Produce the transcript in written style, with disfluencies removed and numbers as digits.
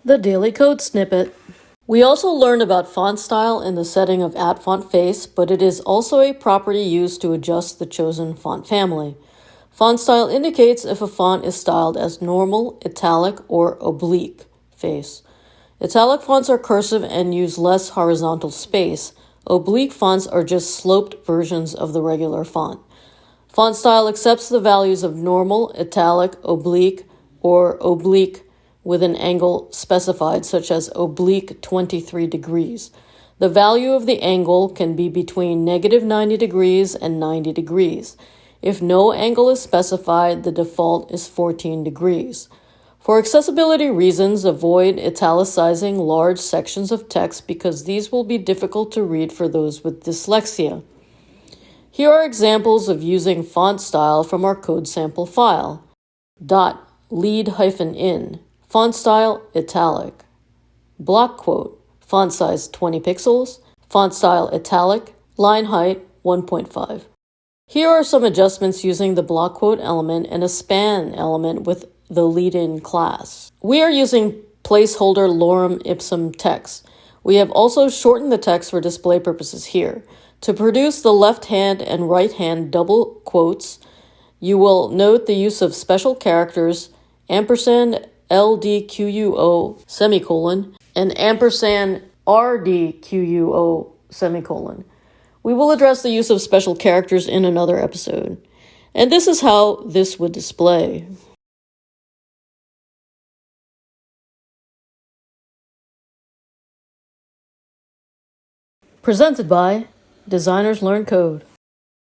The Daily Code Snippet. We also learned about font style in the setting of @FontFace, but it is also a property used to adjust the chosen font family. Font style indicates if a font is styled as normal, italic, or oblique face. Italic fonts are cursive and use less horizontal space. Oblique fonts are just sloped versions of the regular font. Font style accepts the values of normal, italic, oblique, or oblique with an angle specified, such as oblique 23 degrees. The value of the angle can be between -90 degrees and 90 degrees. If no angle is specified, the default is 14 degrees. For accessibility reasons, avoid italicizing large sections of text because these will be difficult to read for those with dyslexia. Here are examples of using font style from our code sample file. .lead-in, font style italic. Block quote, font size 20 pixels, font style italic, line height 1.5. Here are some adjustments using the block quote element and a span element with the lead-in class. We are using placeholder lorem ipsum text. We have also shortened the text for display purposes here. To produce the left hand and right hand double quotes, you will note the use of special characters ampersand LDQUO semicolon and ampersand RDQUO semicolon. We will address the use of special characters in another episode. And this is how this would display. Presented by Designers Learn Code.